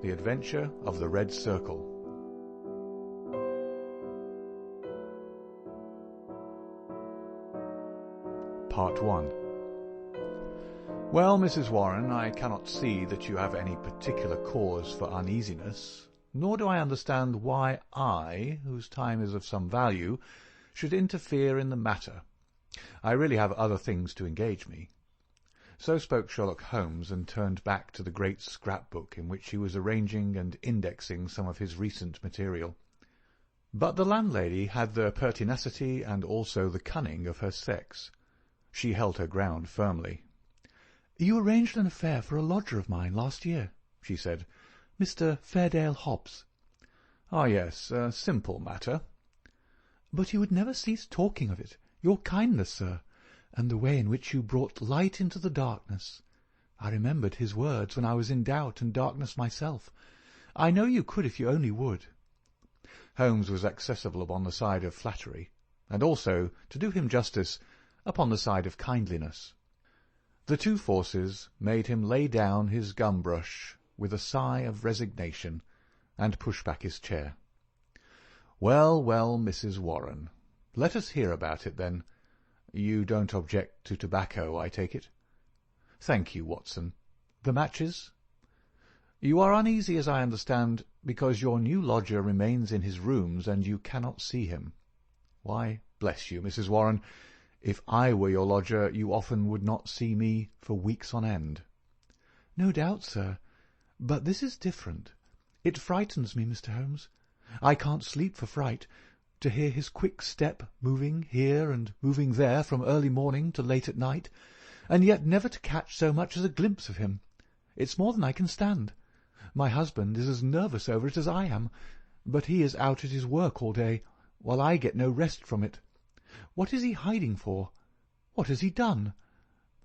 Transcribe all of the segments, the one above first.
The Adventure of the Red Circle. Part 1. Well, Mrs. Warren, I cannot see that you have any particular cause for uneasiness, nor do I understand why I, whose time is of some value, should interfere in the matter. I really have other things to engage me. So spoke Sherlock Holmes, and turned back to the great scrapbook in which he was arranging and indexing some of his recent material. But the landlady had the pertinacity and also the cunning of her sex. She held her ground firmly. "You arranged an affair for a lodger of mine last year," she said, "Mr. Fairdale Hobbs." "Ah, yes, a simple matter." "But you would never cease talking of it, your kindness, sir, and the way in which you brought light into the darkness. I remembered his words when I was in doubt and darkness myself. I know you could if you only would." Holmes was accessible upon the side of flattery, and also, to do him justice, upon the side of kindliness. The two forces made him lay down his gum-brush with a sigh of resignation, and push back his chair. "Well, well, Mrs. Warren, let us hear about it, then. You don't object to tobacco, I take it?" "Thank you, Watson. The matches?" "You are uneasy, as I understand, because your new lodger remains in his rooms and you cannot see him. Why, bless you, Mrs. Warren, if I were your lodger, you often would not see me for weeks on end." "No doubt, sir. But this is different. It frightens me, Mr. Holmes. I can't sleep for fright. To hear his quick step moving here and moving there from early morning to late at night, and yet never to catch so much as a glimpse of him. It's more than I can stand. My husband is as nervous over it as I am, but he is out at his work all day, while I get no rest from it. What is he hiding for? What has he done?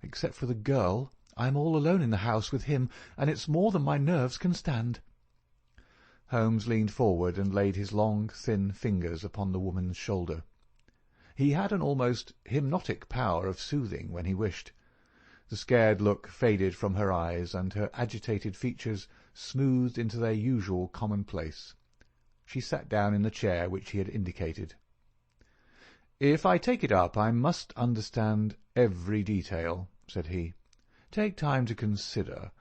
Except for the girl, I am all alone in the house with him, and it's more than my nerves can stand." Holmes leaned forward and laid his long, thin fingers upon the woman's shoulder. He had an almost hypnotic power of soothing when he wished. The scared look faded from her eyes, and her agitated features smoothed into their usual commonplace. She sat down in the chair which he had indicated. "If I take it up, I must understand every detail," said he. "Take time to consider.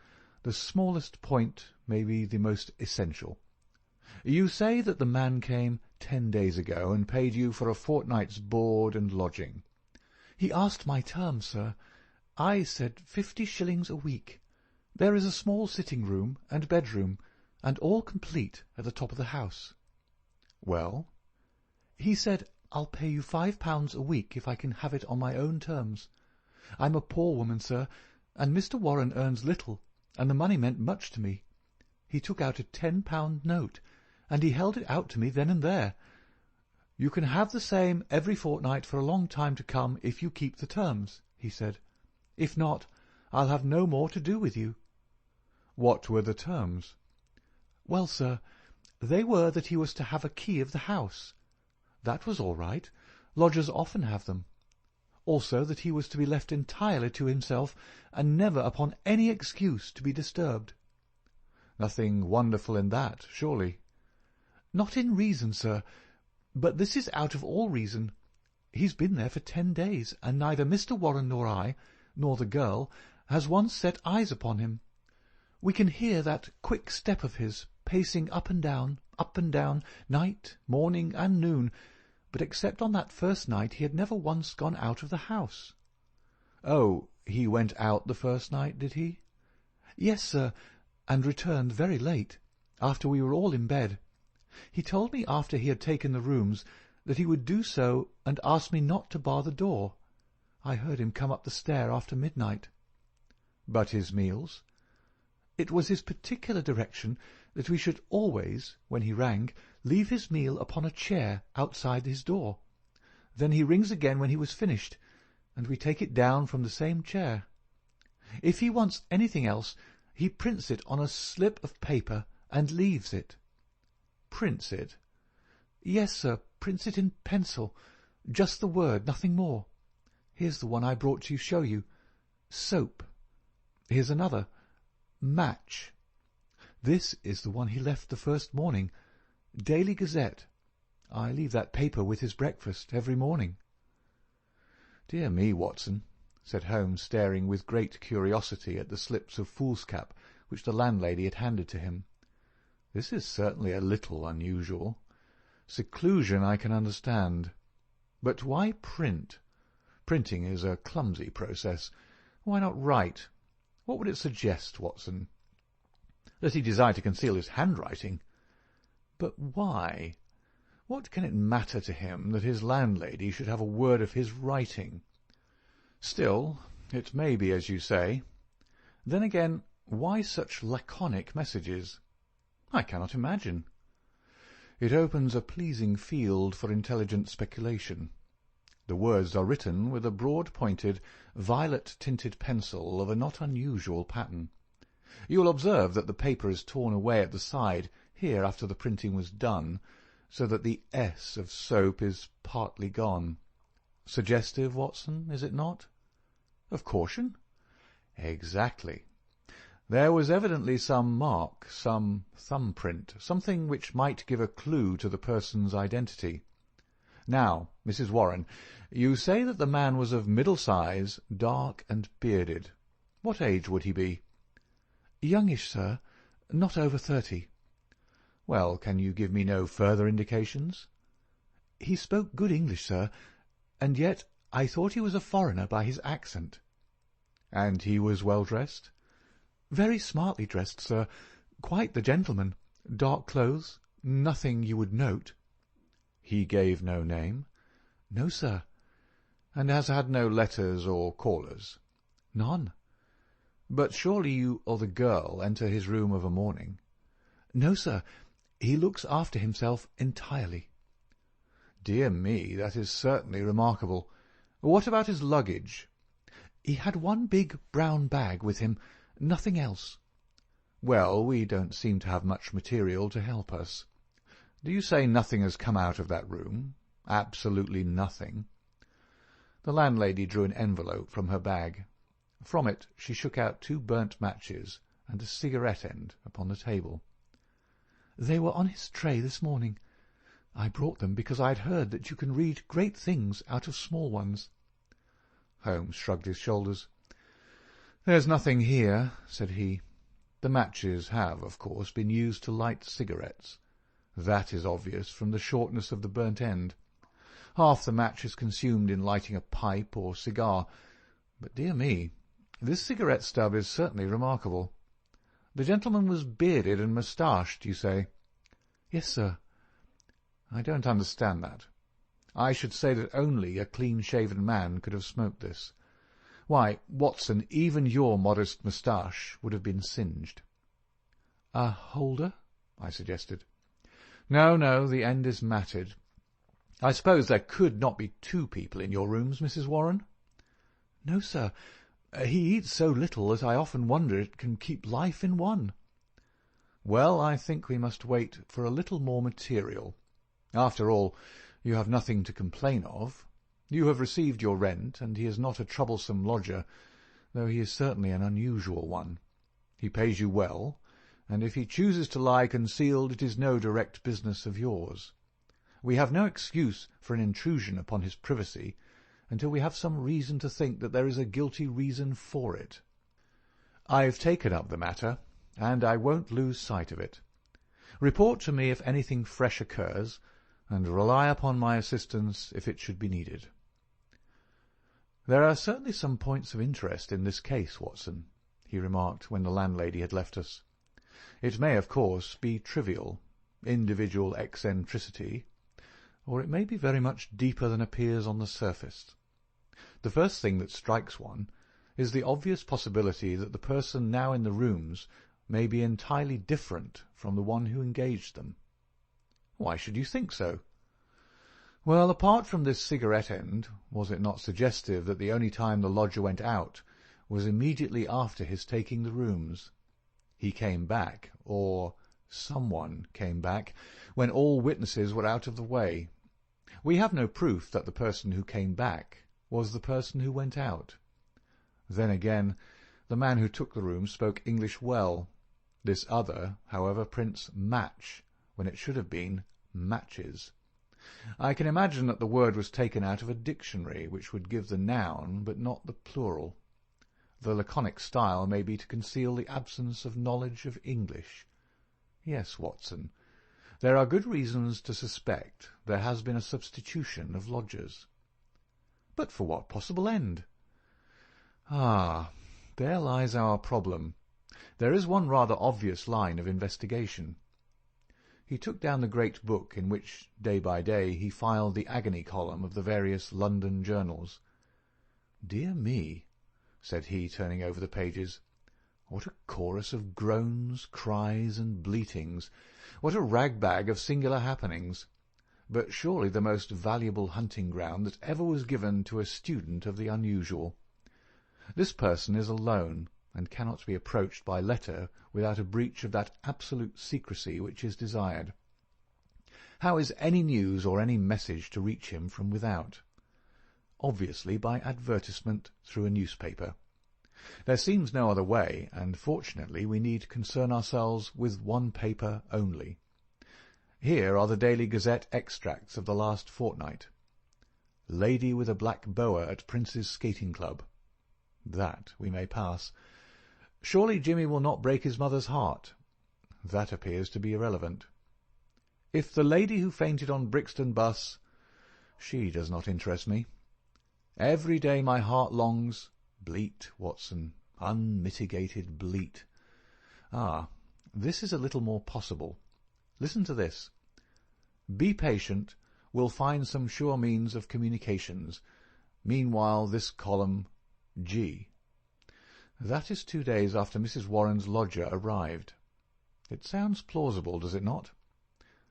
The smallest point may be the most essential. You say that the man came 10 days ago and paid you for a fortnight's board and lodging." "He asked my terms, sir. I said 50 shillings a week. There is a small sitting-room and bedroom, and all complete at the top of the house." "Well?" "He said, 'I'll pay you £5 a week if I can have it on my own terms.' I'm a poor woman, sir, and Mr. Warren earns little, and the money meant much to me. He took out a £10 note, and he held it out to me then and there. 'You can have the same every fortnight for a long time to come if you keep the terms,' he said. 'If not, I'll have no more to do with you.'" "What were the terms?" "Well, sir, they were that he was to have a key of the house. That was all right. Lodgers often have them. Also that he was to be left entirely to himself, and never upon any excuse to be disturbed." "Nothing wonderful in that, surely?" "Not in reason, sir, but this is out of all reason. He's been there for 10 days, and neither Mr. Warren nor I, nor the girl, has once set eyes upon him. We can hear that quick step of his, pacing up and down, night, morning, and noon, but except on that first night he had never once gone out of the house." "Oh, he went out the first night, did he?" "Yes, sir, and returned very late, after we were all in bed. He told me after he had taken the rooms that he would do so, and asked me not to bar the door. I heard him come up the stair after midnight." "But his meals?" "It was his particular direction that we should always, when he rang, leave his meal upon a chair outside his door. Then he rings again when he was finished, and we take it down from the same chair. If he wants anything else, he prints it on a slip of paper and leaves it." "Prints it?" "Yes, sir, prints it in pencil. Just the word, nothing more. Here's the one I brought to show you. Soap. Here's another. Match. This is the one he left the first morning. Daily Gazette. I leave that paper with his breakfast every morning." "Dear me, Watson," said Holmes, staring with great curiosity at the slips of foolscap which the landlady had handed to him. "This is certainly a little unusual. Seclusion I can understand. But why print? Printing is a clumsy process. Why not write? What would it suggest, Watson?" "That he desired to conceal his handwriting." "But why? What can it matter to him that his landlady should have a word of his writing? Still, it may be as you say. Then again, why such laconic messages? I cannot imagine. It opens a pleasing field for intelligent speculation. The words are written with a broad-pointed, violet-tinted pencil of a not unusual pattern. You will observe that the paper is torn away at the side here after the printing was done, so that the S of soap is partly gone. Suggestive, Watson, is it not?" "Of caution?" "Exactly. There was evidently some mark, some thumbprint, something which might give a clue to the person's identity. Now, Mrs. Warren, you say that the man was of middle size, dark and bearded. What age would he be?" "Youngish, sir. Not over 30. "Well, can you give me no further indications?" "He spoke good English, sir, and yet I thought he was a foreigner by his accent." "And he was well dressed?" "Very smartly dressed, sir. Quite the gentleman. Dark clothes. Nothing you would note." "He gave no name?" "No, sir." "And has had no letters or callers?" "None." "But surely you or the girl enter his room of a morning?" "No, sir. He looks after himself entirely." "Dear me, that is certainly remarkable. What about his luggage?" "He had one big brown bag with him, nothing else." "Well, we don't seem to have much material to help us. Do you say nothing has come out of that room? Absolutely nothing?" The landlady drew an envelope from her bag. From it she shook out 2 burnt matches and a cigarette end upon the table. "They were on his tray this morning. I brought them because I had heard that you can read great things out of small ones." Holmes shrugged his shoulders. "There's nothing here," said he. "The matches have, of course, been used to light cigarettes. That is obvious from the shortness of the burnt end. Half the match is consumed in lighting a pipe or cigar. But, dear me, this cigarette stub is certainly remarkable. The gentleman was bearded and moustached, you say?" "Yes, sir." "I don't understand that. I should say that only a clean-shaven man could have smoked this. Why, Watson, even your modest moustache would have been singed." "A holder?" I suggested. No, the end is matted. I suppose there could not be 2 people in your rooms, Mrs. Warren?" "No, sir. He eats so little that I often wonder it can keep life in one." "Well, I think we must wait for a little more material. After all, you have nothing to complain of. You have received your rent, and he is not a troublesome lodger, though he is certainly an unusual one. He pays you well, and if he chooses to lie concealed, it is no direct business of yours. We have no excuse for an intrusion upon his privacy until we have some reason to think that there is a guilty reason for it. I've taken up the matter, and I won't lose sight of it. Report to me if anything fresh occurs, and rely upon my assistance if it should be needed." "There are certainly some points of interest in this case, Watson," he remarked when the landlady had left us. "It may, of course, be trivial, individual eccentricity, or it may be very much deeper than appears on the surface. The first thing that strikes one is the obvious possibility that the person now in the rooms may be entirely different from the one who engaged them." "Why should you think so?" "Well, apart from this cigarette end, was it not suggestive that the only time the lodger went out was immediately after his taking the rooms? He came back, or someone came back, when all witnesses were out of the way. We have no proof that the person who came back was the person who went out. Then again, the man who took the room spoke English well. This other, however, prints match, when it should have been matches. I can imagine that the word was taken out of a dictionary, which would give the noun, but not the plural. The laconic style may be to conceal the absence of knowledge of English. Yes, Watson, there are good reasons to suspect there has been a substitution of lodgers. But for what possible end? Ah, there lies our problem. There is one rather obvious line of investigation. He took down the great book in which, day by day, he filed the agony column of the various London journals. "Dear me," said he, turning over the pages, "what a chorus of groans, cries, and bleatings! What a rag-bag of singular happenings! But surely the most valuable hunting ground that ever was given to a student of the unusual. This person is alone, and cannot be approached by letter without a breach of that absolute secrecy which is desired. How is any news or any message to reach him from without? Obviously by advertisement through a newspaper. There seems no other way, and fortunately we need concern ourselves with one paper only. Here are the Daily Gazette extracts of the last fortnight. Lady with a black boa at Prince's Skating Club. That we may pass. Surely Jimmy will not break his mother's heart. That appears to be irrelevant. If the lady who fainted on Brixton bus, she does not interest me. Every day my heart longs, bleat, Watson, unmitigated bleat. Ah, this is a little more possible. Listen to this. Be patient, we'll find some sure means of communications. Meanwhile this column, G. That is 2 days after Mrs. Warren's lodger arrived. It sounds plausible, does it not?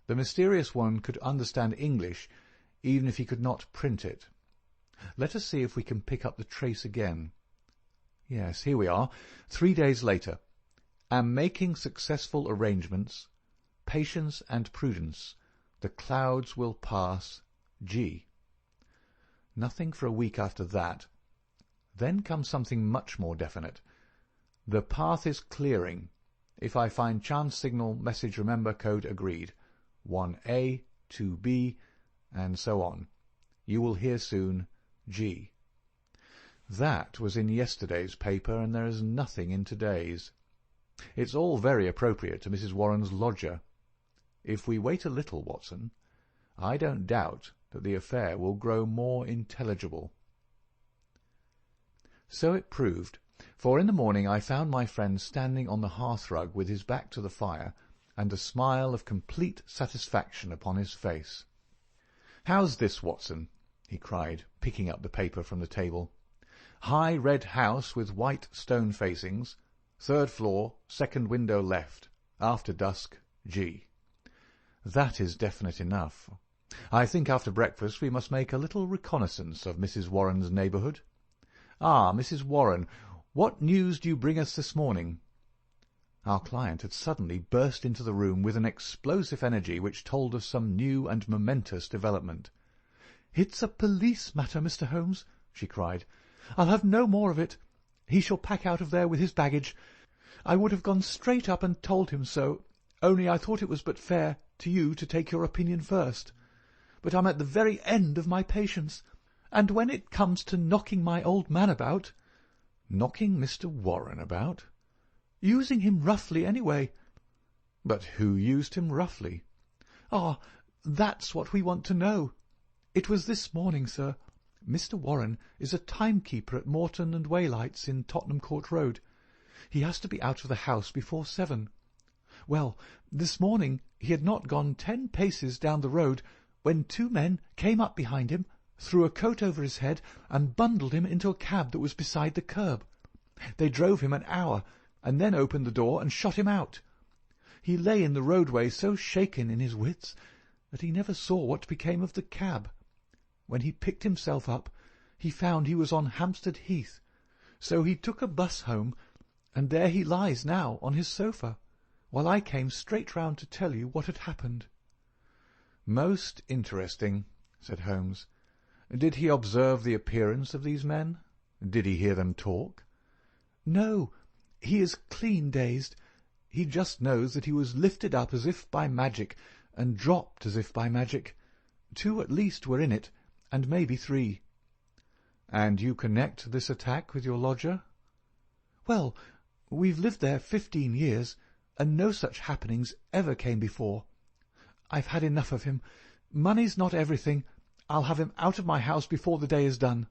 The mysterious one could understand English, even if he could not print it. Let us see if we can pick up the trace again. Yes, here we are. 3 days later. Am making successful arrangements. Patience and prudence. The clouds will pass. G. Nothing for a week after that. Then comes something much more definite. The path is clearing. If I find chance signal, message remember, code agreed. 1A, 2B, and so on. You will hear soon. G. That was in yesterday's paper, and there is nothing in today's. It's all very appropriate to Mrs. Warren's lodger. If we wait a little, Watson, I don't doubt that the affair will grow more intelligible. So it proved, for in the morning I found my friend standing on the hearthrug with his back to the fire, and a smile of complete satisfaction upon his face. "How's this, Watson?" he cried, picking up the paper from the table. "High red house with white stone facings, 3rd floor, 2nd window left, after dusk, G. That is definite enough. I think after breakfast we must make a little reconnaissance of Mrs. Warren's neighbourhood. Ah, Mrs. Warren, what news do you bring us this morning?" Our client had suddenly burst into the room with an explosive energy which told of some new and momentous development. "It's a police matter, Mr. Holmes," she cried. "I'll have no more of it. He shall pack out of there with his baggage. I would have gone straight up and told him so, only I thought it was but fair to you to take your opinion first. But I'm at the very end of my patience, and when it comes to knocking my old man about—" "Knocking Mr. Warren about?" "Using him roughly, anyway." "But who used him roughly?" "Ah, that's what we want to know. It was this morning, sir. Mr. Warren is a timekeeper at Morton and Waylight's in Tottenham Court Road. He has to be out of the house before 7. Well, this morning he had not gone 10 paces down the road when 2 men came up behind him, threw a coat over his head, and bundled him into a cab that was beside the curb. They drove him an hour, and then opened the door and shot him out. He lay in the roadway so shaken in his wits that he never saw what became of the cab. When he picked himself up, he found he was on Hampstead Heath, so he took a bus home, and there he lies now on his sofa, while I came straight round to tell you what had happened." "Most interesting," said Holmes. "Did he observe the appearance of these men? Did he hear them talk?" "No, he is clean dazed. He just knows that he was lifted up as if by magic, and dropped as if by magic. 2 at least were in it, and maybe 3. And you connect this attack with your lodger? Well, we've lived there 15 years, and no such happenings ever came before. I've had enough of him. Money's not everything. I'll have him out of my house before the day is done.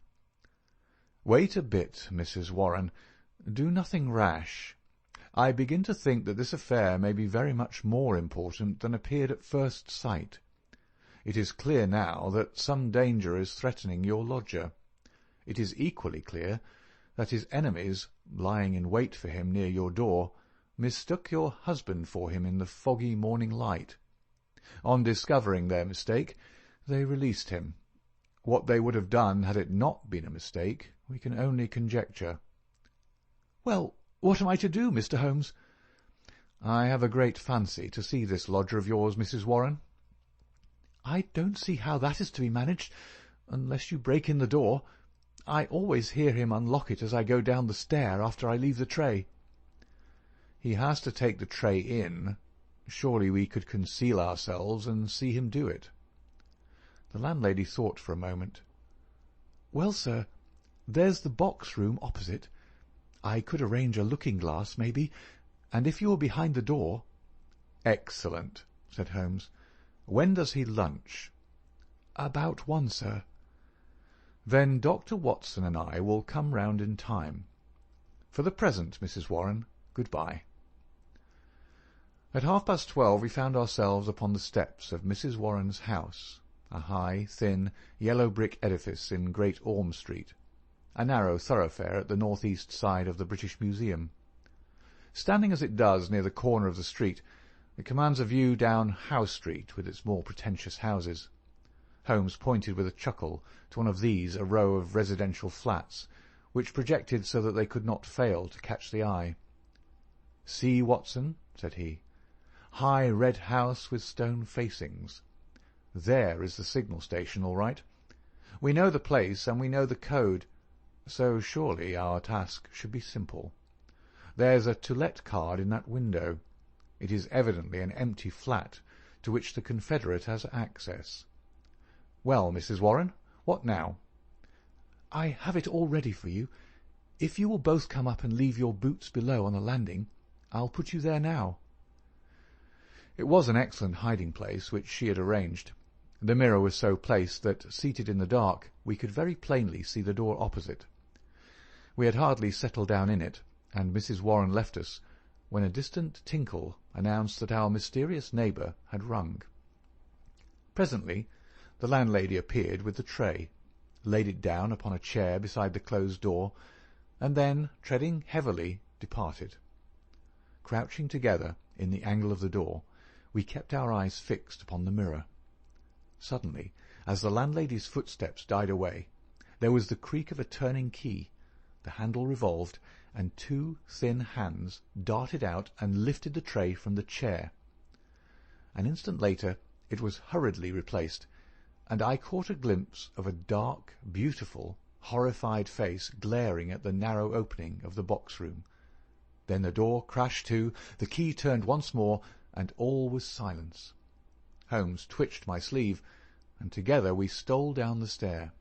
Wait a bit, Mrs. Warren. Do nothing rash. I begin to think that this affair may be very much more important than appeared at first sight. It is clear now that some danger is threatening your lodger. It is equally clear that his enemies, lying in wait for him near your door, mistook your husband for him in the foggy morning light. On discovering their mistake, they released him. What they would have done had it not been a mistake, we can only conjecture. Well, what am I to do, Mr. Holmes? I have a great fancy to see this lodger of yours, Mrs. Warren. I don't see how that is to be managed, unless you break in the door. I always hear him unlock it as I go down the stair after I leave the tray. He has to take the tray in. Surely we could conceal ourselves and see him do it. The landlady thought for a moment. Well, sir, there's the box-room opposite. I could arrange a looking-glass, maybe, and if you were behind the door— Excellent, said Holmes. When does he lunch? About 1, sir. Then Dr. Watson and I will come round in time. For the present, Mrs. Warren, good-bye. At 12:30 we found ourselves upon the steps of Mrs. Warren's house, a high, thin, yellow-brick edifice in Great Orme Street, a narrow thoroughfare at the north-east side of the British Museum. Standing as it does near the corner of the street, it commands a view down Howe Street with its more pretentious houses. Holmes pointed with a chuckle to one of these, a row of residential flats, which projected so that they could not fail to catch the eye. "See, Watson," said he, "high red house with stone facings. There is the signal station, all right. We know the place and we know the code, so surely our task should be simple. There's a to let card in that window. It is evidently an empty flat to which the confederate has access. Well, Mrs. Warren, what now?" "I have it all ready for you. If you will both come up and leave your boots below on the landing, I'll put you there now." It was an excellent hiding-place which she had arranged. The mirror was so placed that, seated in the dark, we could very plainly see the door opposite. We had hardly settled down in it, and Mrs. Warren left us, when a distant tinkle announced that our mysterious neighbour had rung. Presently the landlady appeared with the tray, laid it down upon a chair beside the closed door, and then, treading heavily, departed. Crouching together in the angle of the door, we kept our eyes fixed upon the mirror. Suddenly, as the landlady's footsteps died away, there was the creak of a turning key, the handle revolved, and 2 thin hands darted out and lifted the tray from the chair. An instant later it was hurriedly replaced, and I caught a glimpse of a dark, beautiful, horrified face glaring at the narrow opening of the box-room. Then the door crashed to, the key turned once more, and all was silence. Holmes twitched my sleeve, and together we stole down the stair.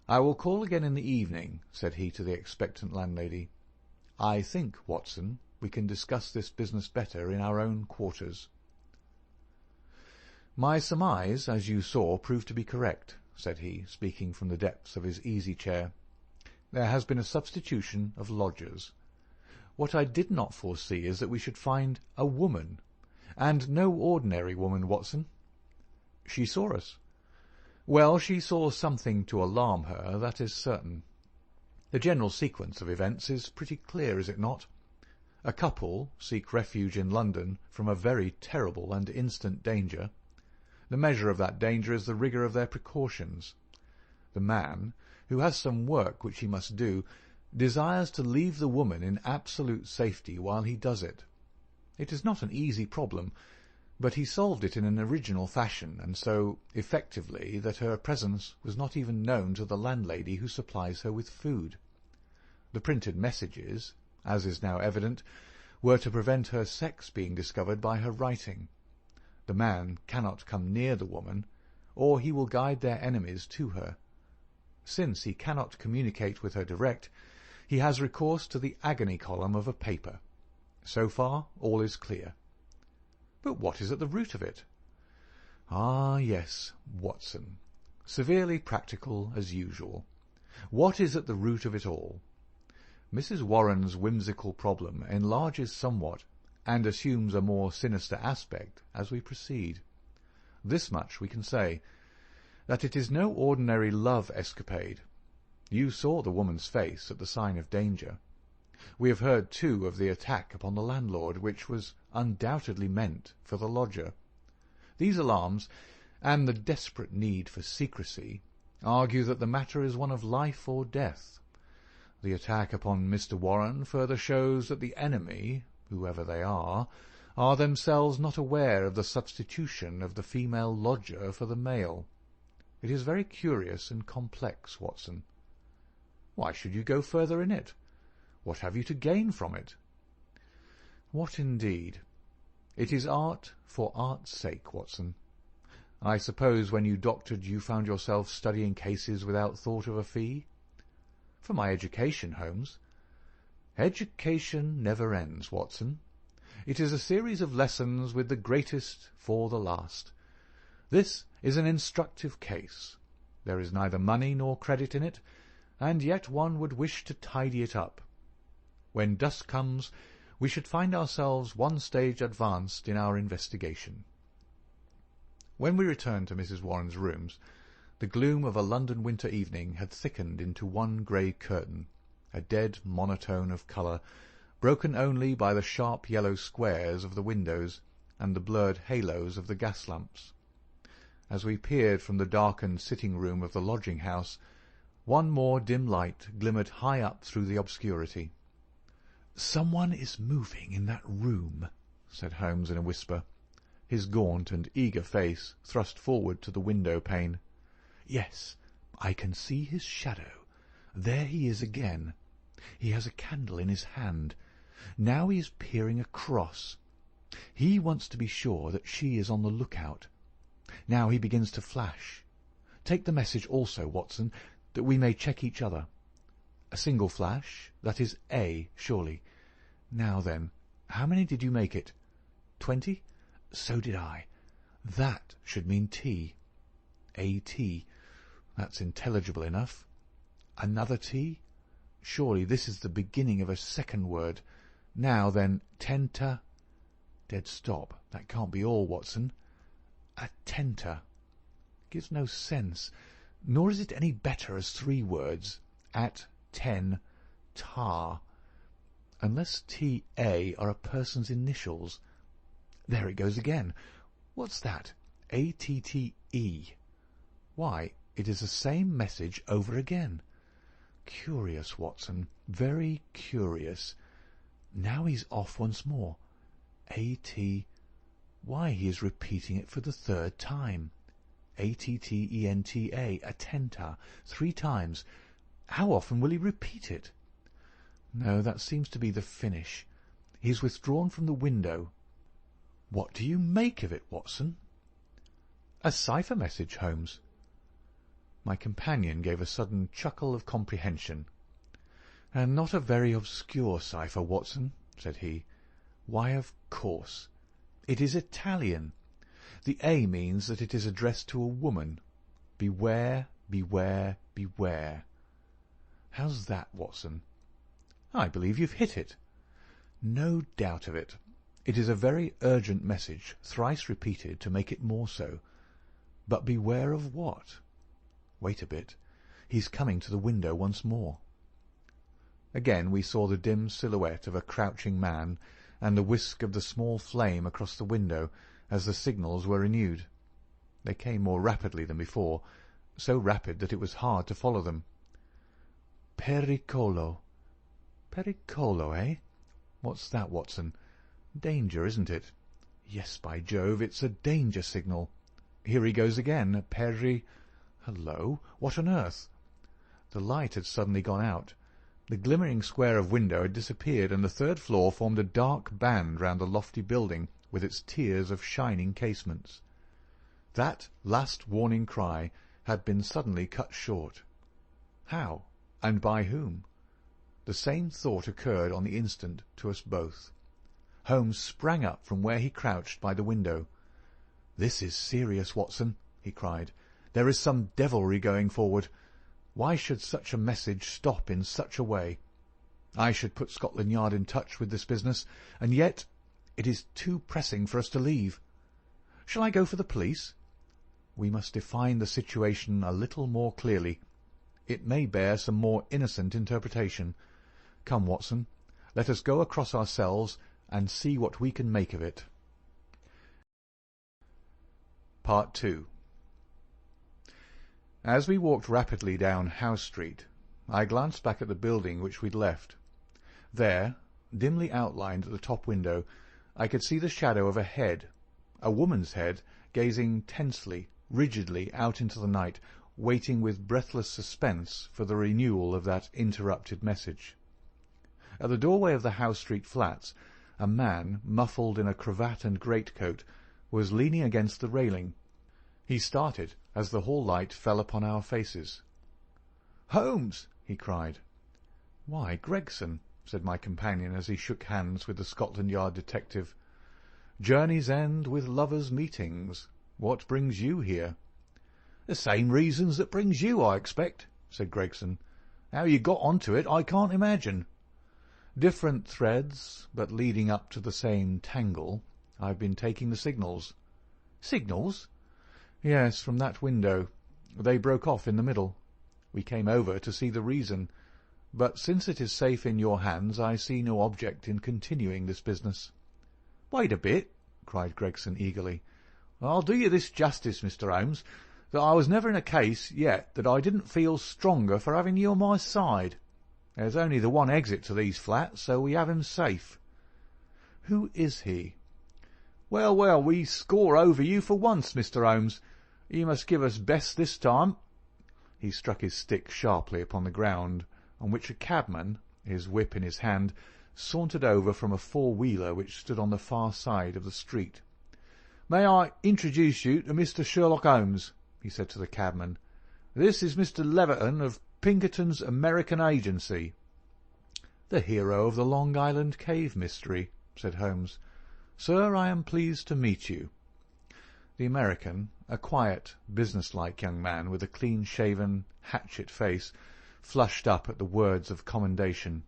"I will call again in the evening," said he to the expectant landlady. "I think, Watson, we can discuss this business better in our own quarters." "My surmise, as you saw, proved to be correct," said he, speaking from the depths of his easy-chair. "There has been a substitution of lodgers. What I did not foresee is that we should find a woman, and no ordinary woman, Watson." "She saw us." "Well, she saw something to alarm her, that is certain. The general sequence of events is pretty clear, is it not? A couple seek refuge in London from a very terrible and instant danger. The measure of that danger is the rigour of their precautions. The man, who has some work which he must do, desires to leave the woman in absolute safety while he does it. It is not an easy problem, but he solved it in an original fashion, and so effectively that her presence was not even known to the landlady who supplies her with food. The printed messages, as is now evident, were to prevent her sex being discovered by her writing. The man cannot come near the woman, or he will guide their enemies to her. Since he cannot communicate with her direct, he has recourse to the agony column of a paper. So far, all is clear. But what is at the root of it? Ah, yes, Watson. Severely practical as usual. What is at the root of it all? Mrs. Warren's whimsical problem enlarges somewhat and assumes a more sinister aspect as we proceed. This much we can say, that it is no ordinary love escapade. You saw the woman's face at the sign of danger. We have heard, too, of the attack upon the landlord, which was undoubtedly meant for the lodger. These alarms, and the desperate need for secrecy, argue that the matter is one of life or death. The attack upon Mr. Warren further shows that the enemy, whoever they are themselves not aware of the substitution of the female lodger for the male. It is very curious and complex, Watson. Why should you go further in it? What have you to gain from it? What indeed? It is art for art's sake, Watson. I suppose when you doctored you found yourself studying cases without thought of a fee? For my education, Holmes. Education never ends, Watson. It is a series of lessons with the greatest for the last. This is an instructive case. There is neither money nor credit in it, and yet one would wish to tidy it up. When dusk comes, we should find ourselves one stage advanced in our investigation. When we returned to Mrs. Warren's rooms, the gloom of a London winter evening had thickened into one grey curtain, a dead monotone of colour, broken only by the sharp yellow squares of the windows and the blurred halos of the gas lamps. As we peered from the darkened sitting-room of the lodging-house, one more dim light glimmered high up through the obscurity. "Someone is moving in that room," said Holmes in a whisper, his gaunt and eager face thrust forward to the window-pane. "Yes, I can see his shadow. There he is again. He has a candle in his hand. Now he is peering across. He wants to be sure that she is on the lookout. Now he begins to flash. Take the message also, Watson, that we may check each other. A single flash, that is A, surely. Now then, how many did you make it? 20? So did I. That should mean T. A-T. That's intelligible enough. Another T? Surely this is the beginning of a second word. Now then, tenta. Dead stop. That can't be all, Watson. Attenta. Gives no sense, nor is it any better as 3 words. At, ten, tar. Unless T-A are a person's initials. There it goes again. What's that? A-T-T-E. Why, it is the same message over again. Curious, Watson, very curious. Now he's off once more. A-T. Why, he is repeating it for the 3rd time. A-T-T-E-N-T-A, attenta, 3 times. How often will he repeat it? No, that seems to be the finish. He's withdrawn from the window. What do you make of it, Watson? A cipher message, Holmes. My companion gave a sudden chuckle of comprehension. And not a very obscure cipher, Watson, said he. Why, of course. It is Italian. The A means that it is addressed to a woman. Beware, beware, beware. How's that, Watson? I believe you've hit it. No doubt of it. It is a very urgent message, thrice repeated to make it more so. But beware of what? Wait a bit. He's coming to the window once more. Again we saw the dim silhouette of a crouching man and the whisk of the small flame across the window as the signals were renewed. They came more rapidly than before, so rapid that it was hard to follow them. Pericolo. Pericolo, eh? What's that, Watson? Danger, isn't it? Yes, by Jove, it's a danger signal. Here he goes again. Hello, what on earth? The light had suddenly gone out. The glimmering square of window had disappeared, and the third floor formed a dark band round the lofty building, with its tiers of shining casements. That last warning cry had been suddenly cut short. How, and by whom? The same thought occurred on the instant to us both. Holmes sprang up from where he crouched by the window. "This is serious, Watson," he cried. "There is some devilry going forward. Why should such a message stop in such a way? I should put Scotland Yard in touch with this business, and yet it is too pressing for us to leave. Shall I go for the police? We must define the situation a little more clearly. It may bear some more innocent interpretation. Come, Watson, let us go across ourselves and see what we can make of it." Part 2. As we walked rapidly down Howe Street, I glanced back at the building which we'd left. There, dimly outlined at the top window, I could see the shadow of a head, a woman's head, gazing tensely, rigidly out into the night, waiting with breathless suspense for the renewal of that interrupted message. At the doorway of the Howe Street flats, a man, muffled in a cravat and greatcoat, was leaning against the railing. He started as the hall light fell upon our faces. "Holmes!" he cried. "Why, Gregson," said my companion as he shook hands with the Scotland Yard detective. "Journeys end with lovers' meetings. What brings you here?" "The same reasons that brings you, I expect," said Gregson. "How you got on to it, I can't imagine." "Different threads, but leading up to the same tangle. I've been taking the signals." "Signals?" "Yes, from that window. They broke off in the middle. We came over to see the reason, but since it is safe in your hands I see no object in continuing this business." "Wait a bit," cried Gregson eagerly. "I'll do you this justice, Mr. Holmes, that I was never in a case yet that I didn't feel stronger for having you on my side. There's only the one exit to these flats, so we have him safe." "Who is he?" Well, we score over you for once, Mr. Holmes. You must give us best this time." He struck his stick sharply upon the ground, on which a cabman, his whip in his hand, sauntered over from a four-wheeler which stood on the far side of the street. "May I introduce you to Mr. Sherlock Holmes?" he said to the cabman. "This is Mr. Leverton of Pinkerton's American Agency." "The hero of the Long Island cave mystery," said Holmes. "Sir, I am pleased to meet you." The American, a quiet, business-like young man with a clean-shaven, hatchet face, flushed up at the words of commendation.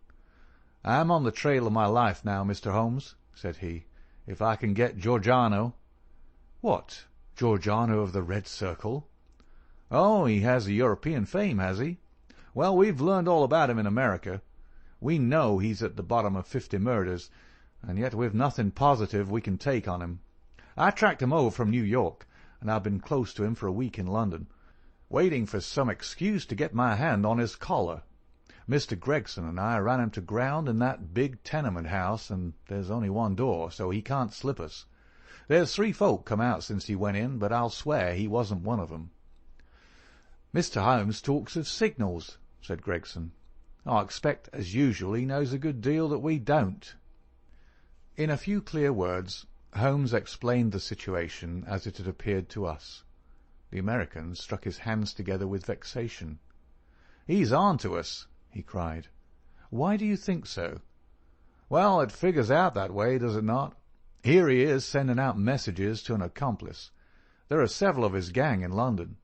"I am on the trail of my life now, Mr. Holmes," said he. "If I can get Giordano—" "What, Giordano of the Red Circle?" "Oh, he has a European fame, has he? Well, we've learned all about him in America. We know he's at the bottom of 50 murders, and yet we've nothing positive we can take on him. I tracked him over from New York, and I've been close to him for a week in London, waiting for some excuse to get my hand on his collar. Mr. Gregson and I ran him to ground in that big tenement house, and there's only one door, so he can't slip us. There's 3 folk come out since he went in, but I'll swear he wasn't one of them." "Mr. Holmes talks of signals," said Gregson. "I expect, as usual, he knows a good deal that we don't." In a few clear words, Holmes explained the situation as it had appeared to us. The American struck his hands together with vexation. "He's on to us," he cried. "Why do you think so?" "Well, it figures out that way, does it not? Here he is sending out messages to an accomplice. There are several of his gang in London.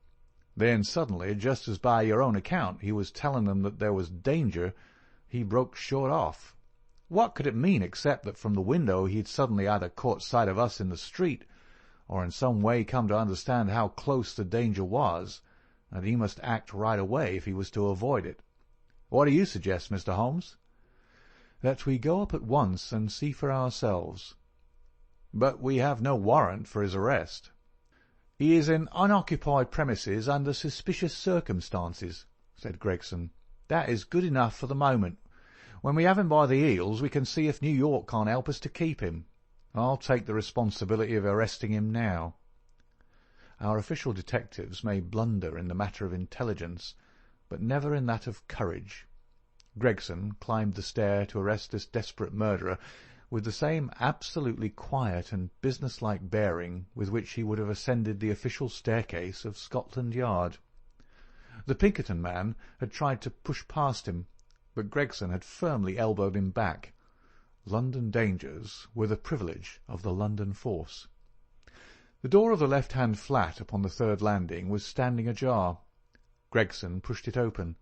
Then suddenly, just as by your own account he was telling them that there was danger, he broke short off. What could it mean except that from the window he had suddenly either caught sight of us in the street, or in some way come to understand how close the danger was, and he must act right away if he was to avoid it. What do you suggest, Mr. Holmes?" "That we go up at once and see for ourselves." "But we have no warrant for his arrest." "He is in unoccupied premises under suspicious circumstances," said Gregson. "That is good enough for the moment. When we have him by the heels, we can see if New York can't help us to keep him. I'll take the responsibility of arresting him now." Our official detectives may blunder in the matter of intelligence, but never in that of courage. Gregson climbed the stair to arrest this desperate murderer with the same absolutely quiet and business-like bearing with which he would have ascended the official staircase of Scotland Yard. The Pinkerton man had tried to push past him, but Gregson had firmly elbowed him back. London dangers were the privilege of the London force. The door of the left-hand flat upon the third landing was standing ajar. Gregson pushed it open.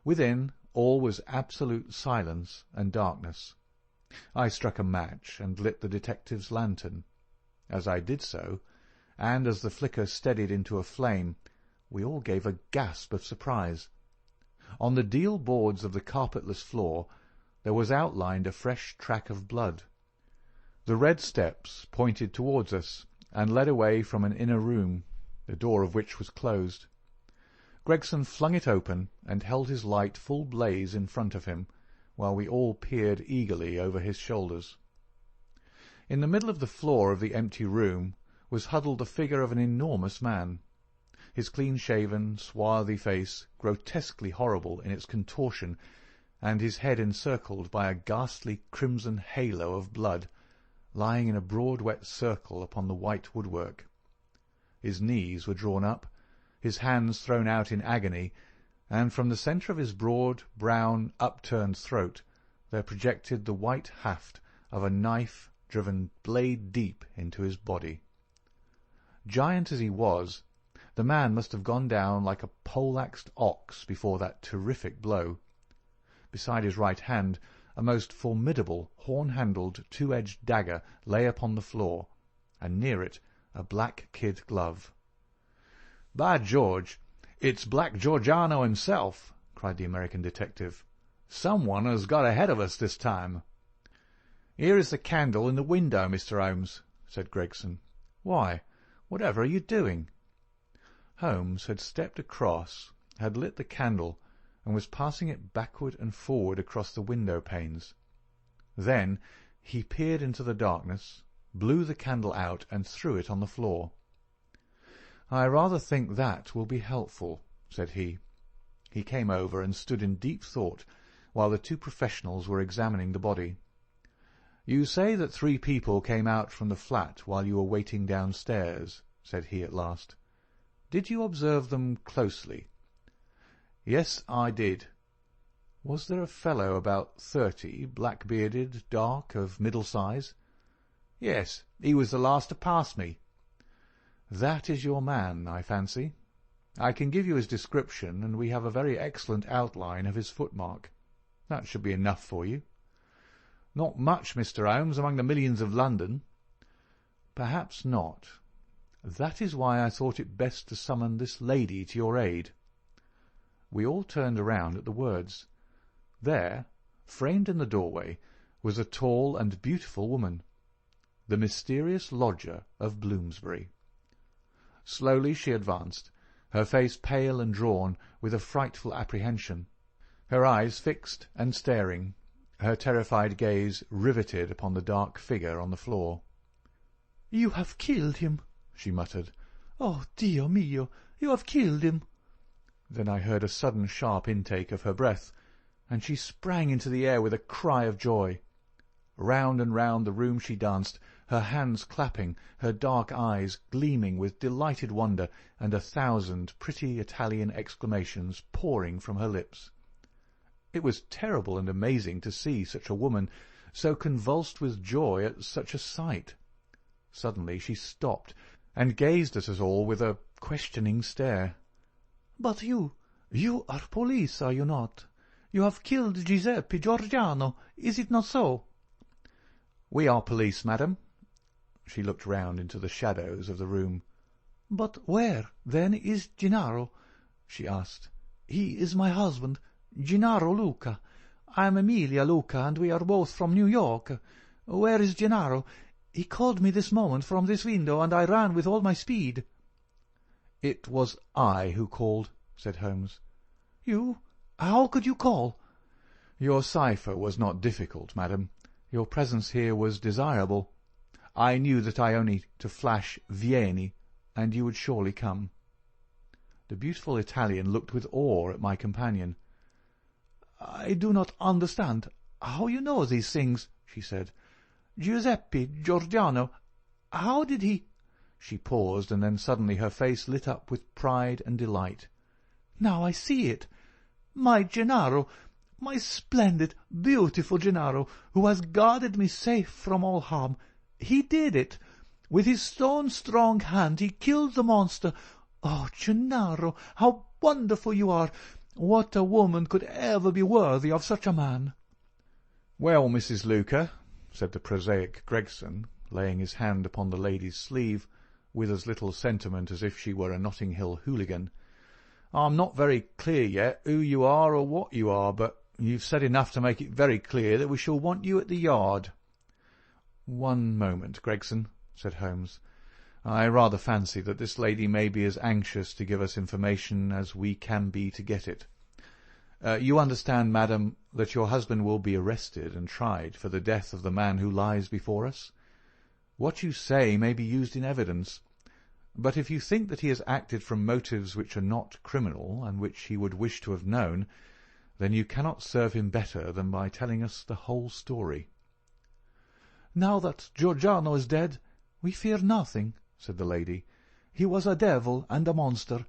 Within, all was absolute silence and darkness. I struck a match and lit the detective's lantern. As I did so, and as the flicker steadied into a flame, we all gave a gasp of surprise. On the deal boards of the carpetless floor there was outlined a fresh track of blood. The red steps pointed towards us and led away from an inner room, the door of which was closed. Gregson flung it open and held his light full blaze in front of him, while we all peered eagerly over his shoulders. In the middle of the floor of the empty room was huddled the figure of an enormous man. His clean-shaven, swarthy face, grotesquely horrible in its contortion, and his head encircled by a ghastly crimson halo of blood, lying in a broad wet circle upon the white woodwork. His knees were drawn up, his hands thrown out in agony, and from the centre of his broad, brown, upturned throat there projected the white haft of a knife driven blade-deep into his body. Giant as he was, the man must have gone down like a poleaxed ox before that terrific blow. Beside his right hand a most formidable horn-handled two-edged dagger lay upon the floor, and near it a black kid glove. "By George, it's Black Georgiano himself!" cried the American detective. "Someone has got ahead of us this time." "Here is the candle in the window, Mr. Holmes," said Gregson. "Why, whatever are you doing?" Holmes had stepped across, had lit the candle, and was passing it backward and forward across the window-panes. Then he peered into the darkness, blew the candle out, and threw it on the floor. "I rather think that will be helpful," said he. He came over and stood in deep thought while the two professionals were examining the body. "You say that 3 people came out from the flat while you were waiting downstairs," said he at last. "Did you observe them closely?" "Yes, I did." "Was there a fellow about 30, black-bearded, dark, of middle size?" "Yes, he was the last to pass me." "That is your man, I fancy. I can give you his description, and we have a very excellent outline of his footmark. That should be enough for you." "Not much, Mr. Holmes, among the millions of London." "Perhaps not. That is why I thought it best to summon this lady to your aid." We all turned around at the words. There, framed in the doorway, was a tall and beautiful woman, the mysterious lodger of Bloomsbury. Slowly she advanced, her face pale and drawn with a frightful apprehension, her eyes fixed and staring, her terrified gaze riveted upon the dark figure on the floor. "You have killed him," she muttered. "Oh, Dio mio, you have killed him." Then I heard a sudden sharp intake of her breath, and she sprang into the air with a cry of joy. Round and round the room she danced, her hands clapping, her dark eyes gleaming with delighted wonder, and 1,000 pretty Italian exclamations pouring from her lips. It was terrible and amazing to see such a woman so convulsed with joy at such a sight. Suddenly she stopped, and gazed at us all with a questioning stare. "But you are police, are you not? You have killed Giuseppe Georgiano, is it not so?" "We are police, madam." She looked round into the shadows of the room. "But where, then, is Gennaro?" she asked. "He is my husband, Gennaro Luca. I am Emilia Luca, and we are both from New York. Where is Gennaro? He called me this moment from this window, and I ran with all my speed." "It was I who called," said Holmes. "You? How could you call?" "Your cipher was not difficult, madam. Your presence here was desirable. I knew that I only to flash 'Vieni,' and you would surely come." The beautiful Italian looked with awe at my companion. "I do not understand how you know these things," she said. "Giuseppe Giordano, how did he—" She paused, and then suddenly her face lit up with pride and delight. "Now I see it. My Gennaro, my splendid, beautiful Gennaro, who has guarded me safe from all harm. He did it. With his stone-strong hand he killed the monster. Oh, Gennaro, how wonderful you are! What a woman could ever be worthy of such a man?" "Well, Mrs. Luca," said the prosaic Gregson, laying his hand upon the lady's sleeve, with as little sentiment as if she were a Notting Hill hooligan, "I'm not very clear yet who you are or what you are, but you've said enough to make it very clear that we shall want you at the Yard." "One moment, Gregson," said Holmes. "I rather fancy that this lady may be as anxious to give us information as we can be to get it. You understand, madam, that your husband will be arrested and tried for the death of the man who lies before us? What you say may be used in evidence, but if you think that he has acted from motives which are not criminal, and which he would wish to have known, then you cannot serve him better than by telling us the whole story." "Now that Giordano is dead, we fear nothing," said the lady. "He was a devil and a monster,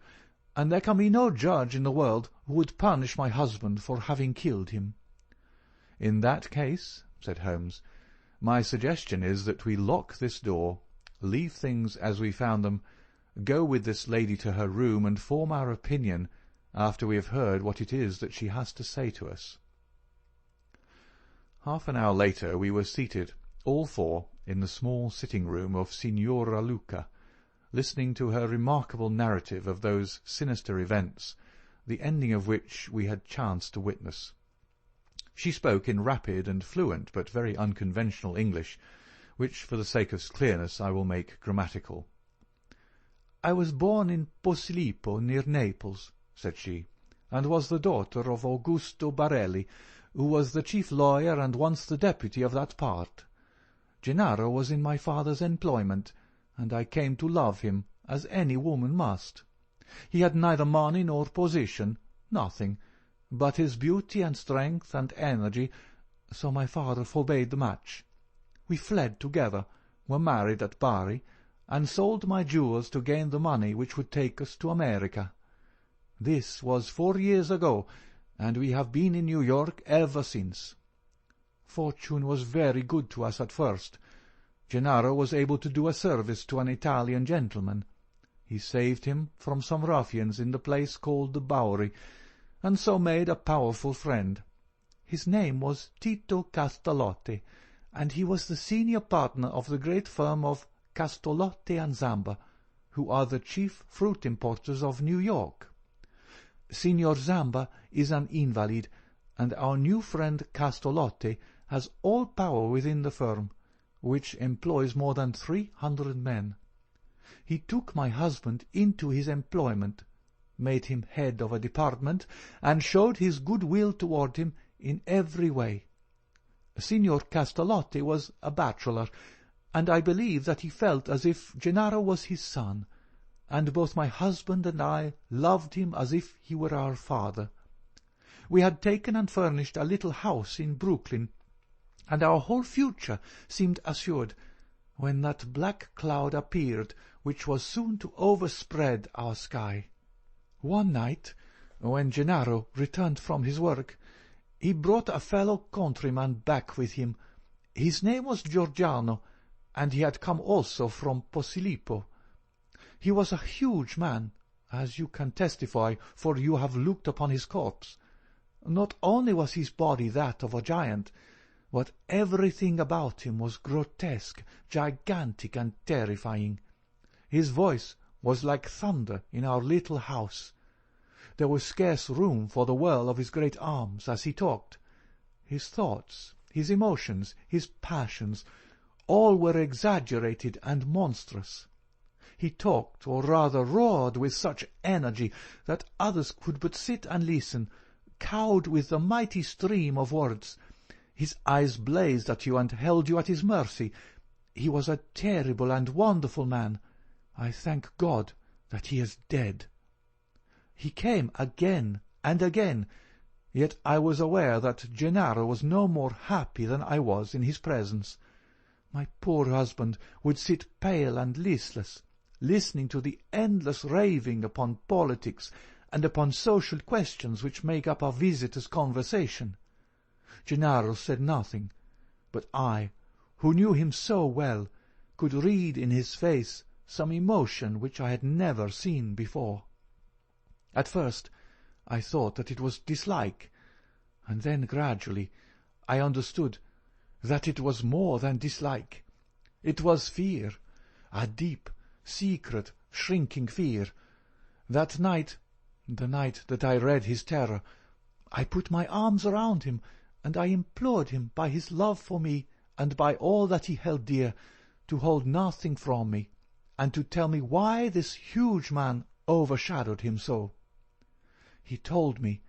and there can be no judge in the world who would punish my husband for having killed him." "In that case," said Holmes, "my suggestion is that we lock this door, leave things as we found them, go with this lady to her room, and form our opinion after we have heard what it is that she has to say to us." Half an hour later we were seated, all four, in the small sitting-room of Signora Luca, listening to her remarkable narrative of those sinister events, the ending of which we had chanced to witness. She spoke in rapid and fluent but very unconventional English, which, for the sake of clearness, I will make grammatical. "I was born in Posillipo, near Naples," said she, "and was the daughter of Augusto Barelli, who was the chief lawyer and once the deputy of that part. Gennaro was in my father's employment, and I came to love him, as any woman must. He had neither money nor position, nothing, but his beauty and strength and energy, so my father forbade the match. We fled together, were married at Bari, and sold my jewels to gain the money which would take us to America. This was 4 years ago, and we have been in New York ever since. Fortune was very good to us at first. Gennaro was able to do a service to an Italian gentleman. He saved him from some ruffians in the place called the Bowery, and so made a powerful friend. His name was Tito Castellotti, and he was the senior partner of the great firm of Castellotti and Zamba, who are the chief fruit importers of New York. Signor Zamba is an invalid, and our new friend Castellotti has all power within the firm, which employs more than 300 men. He took my husband into his employment, made him head of a department, and showed his good will toward him in every way. Signor Castellotti was a bachelor, and I believe that he felt as if Gennaro was his son, and both my husband and I loved him as if he were our father. We had taken and furnished a little house in Brooklyn, and our whole future seemed assured, when that black cloud appeared which was soon to overspread our sky. One night, when Gennaro returned from his work, he brought a fellow countryman back with him. His name was Giordano, and he had come also from Posillipo. He was a huge man, as you can testify, for you have looked upon his corpse. Not only was his body that of a giant, but everything about him was grotesque, gigantic, and terrifying. His voice was like thunder in our little house. There was scarce room for the whirl of his great arms as he talked. His thoughts, his emotions, his passions, all were exaggerated and monstrous. He talked, or rather roared, with such energy that others could but sit and listen, cowed with the mighty stream of words. His eyes blazed at you and held you at his mercy. He was a terrible and wonderful man. I thank God that he is dead. He came again and again. Yet I was aware that Gennaro was no more happy than I was in his presence. My poor husband would sit pale and listless, listening to the endless raving upon politics and upon social questions which make up our visitors' conversation. Gennaro said nothing, but I, who knew him so well, could read in his face some emotion which I had never seen before. At first I thought that it was dislike, and then gradually I understood that it was more than dislike. It was fear, a deep, secret, shrinking fear. That night, the night that I read his terror, I put my arms around him, and I implored him by his love for me and by all that he held dear, to hold nothing from me, and to tell me why this huge man overshadowed him so. He told me,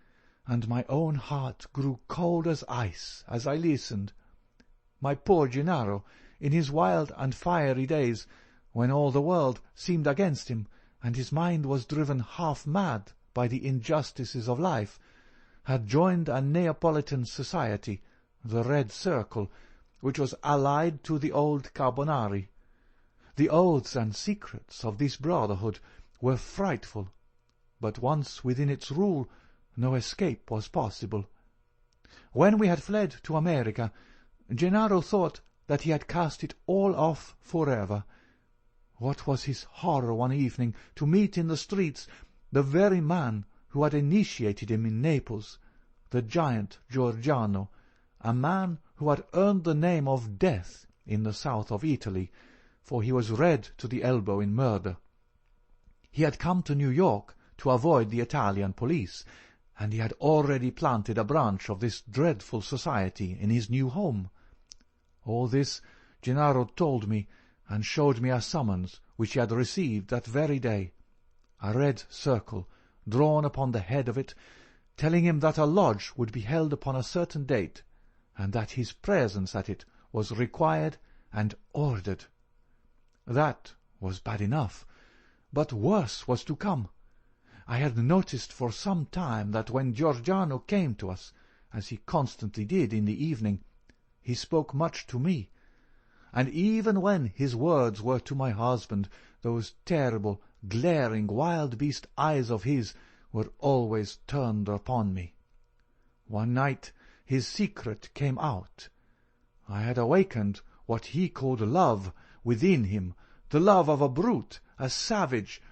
and my own heart grew cold as ice as I listened. My poor Gennaro, in his wild and fiery days, when all the world seemed against him, and his mind was driven half mad by the injustices of life, had joined a Neapolitan society, the Red Circle, which was allied to the old Carbonari. The oaths and secrets of this brotherhood were frightful, but once within its rule no escape was possible. When we had fled to America, Gennaro thought that he had cast it all off forever. What was his horror one evening to meet in the streets the very man who had initiated him in Naples, the giant Giorgiano, a man who had earned the name of Death in the south of Italy, for he was red to the elbow in murder. He had come to New York to avoid the Italian police, and he had already planted a branch of this dreadful society in his new home. All this Gennaro told me, and showed me a summons which he had received that very day, a red circle drawn upon the head of it, telling him that a lodge would be held upon a certain date, and that his presence at it was required and ordered. That was bad enough, but worse was to come. I had noticed for some time that when Giorgiano came to us, as he constantly did in the evening, he spoke much to me, and even when his words were to my husband, those terrible, glaring, wild-beast eyes of his were always turned upon me. One night his secret came out. I had awakened what he called love within him, the love of a brute, a savage.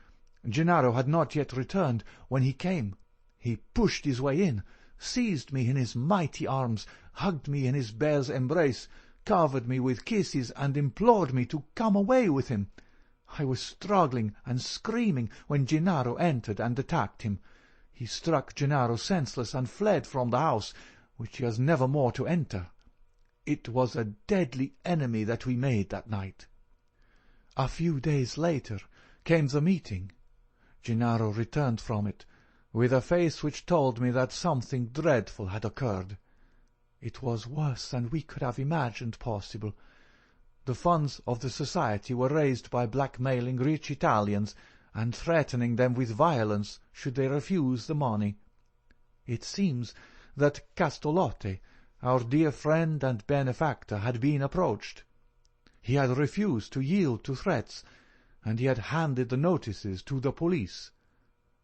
Gennaro had not yet returned when he came. He pushed his way in, seized me in his mighty arms, hugged me in his bear's embrace, covered me with kisses, and implored me to come away with him. I was struggling and screaming when Gennaro entered and attacked him. He struck Gennaro senseless and fled from the house, which he was never more to enter. It was a deadly enemy that we made that night. A few days later came the meeting. Gennaro returned from it, with a face which told me that something dreadful had occurred. It was worse than we could have imagined possible. The funds of the society were raised by blackmailing rich Italians and threatening them with violence should they refuse the money. It seems that Castolotte, our dear friend and benefactor, had been approached. He had refused to yield to threats, and he had handed the notices to the police.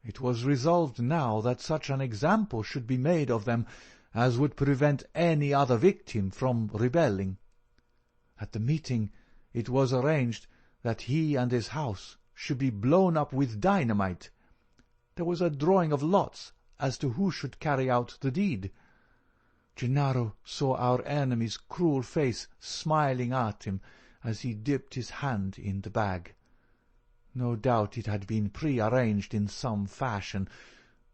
It was resolved now that such an example should be made of them as would prevent any other victim from rebelling. At the meeting it was arranged that he and his house should be blown up with dynamite. There was a drawing of lots as to who should carry out the deed. Gennaro saw our enemy's cruel face smiling at him as he dipped his hand in the bag. No doubt it had been pre-arranged in some fashion,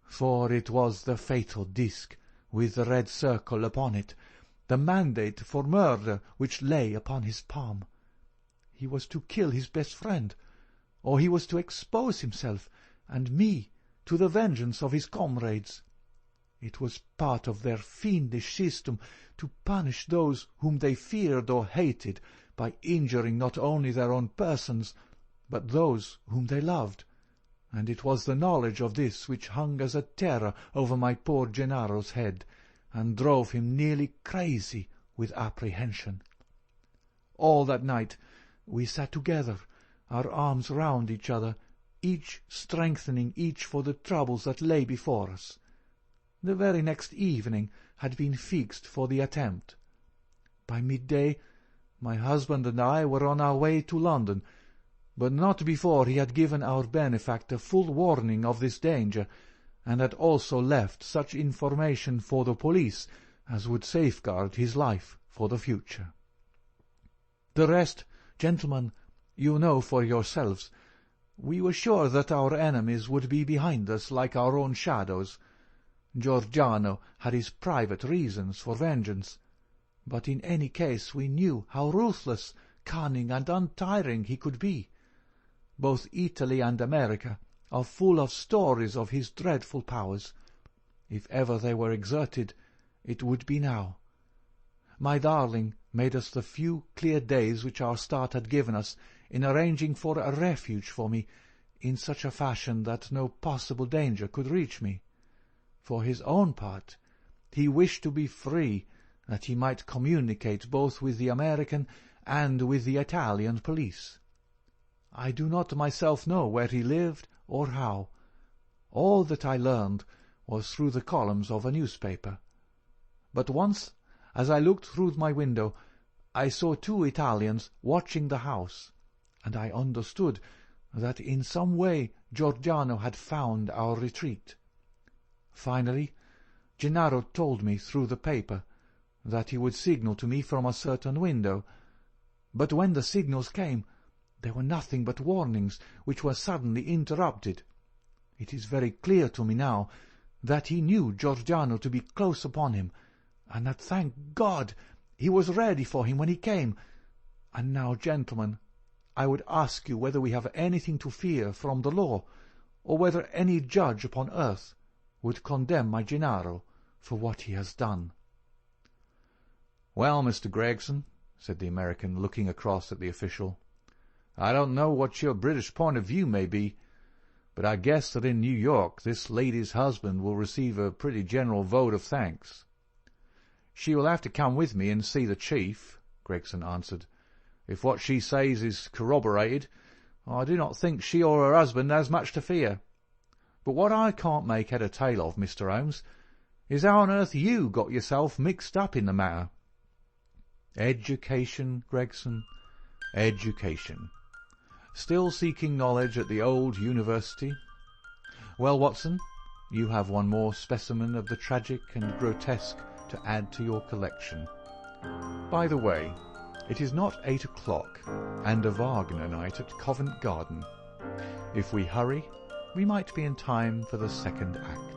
for it was the fatal disc with the red circle upon it, the mandate for murder which lay upon his palm. He was to kill his best friend, or he was to expose himself and me to the vengeance of his comrades. It was part of their fiendish system to punish those whom they feared or hated by injuring not only their own persons, but those whom they loved, and it was the knowledge of this which hung as a terror over my poor Gennaro's head, and drove him nearly crazy with apprehension. All that night we sat together, our arms round each other, each strengthening each for the troubles that lay before us. The very next evening had been fixed for the attempt. By midday my husband and I were on our way to London, but not before he had given our benefactor full warning of this danger, and had also left such information for the police as would safeguard his life for the future. The rest, gentlemen, you know for yourselves. We were sure that our enemies would be behind us like our own shadows. Giordano had his private reasons for vengeance, but in any case we knew how ruthless, cunning, and untiring he could be. Both Italy and America are full of stories of his dreadful powers. If ever they were exerted, it would be now. My darling made us the few clear days which our start had given us in arranging for a refuge for me in such a fashion that no possible danger could reach me. For his own part, he wished to be free, that he might communicate both with the American and with the Italian police. I do not myself know where he lived or how. All that I learned was through the columns of a newspaper. But once, as I looked through my window, I saw 2 Italians watching the house, and I understood that in some way Giordano had found our retreat. Finally, Gennaro told me through the paper that he would signal to me from a certain window, but when the signals came, they were nothing but warnings which were suddenly interrupted. It is very clear to me now that he knew Giordano to be close upon him, and that, thank God, he was ready for him when he came. And now, gentlemen, I would ask you whether we have anything to fear from the law, or whether any judge upon earth would condemn my Gennaro for what he has done. "Well, Mr. Gregson," said the American, looking across at the official, "I don't know what your British point of view may be, but I guess that in New York this lady's husband will receive a pretty general vote of thanks." "She will have to come with me and see the chief," Gregson answered. "If what she says is corroborated, I do not think she or her husband has much to fear. But what I can't make head or tail of, Mr. Holmes, is how on earth you got yourself mixed up in the matter." Education, Gregson, education. Still seeking knowledge at the old university? Well, Watson, you have one more specimen of the tragic and grotesque to add to your collection. By the way, it is not 8 o'clock, and a Wagner night at Covent Garden. If we hurry, we might be in time for the second act.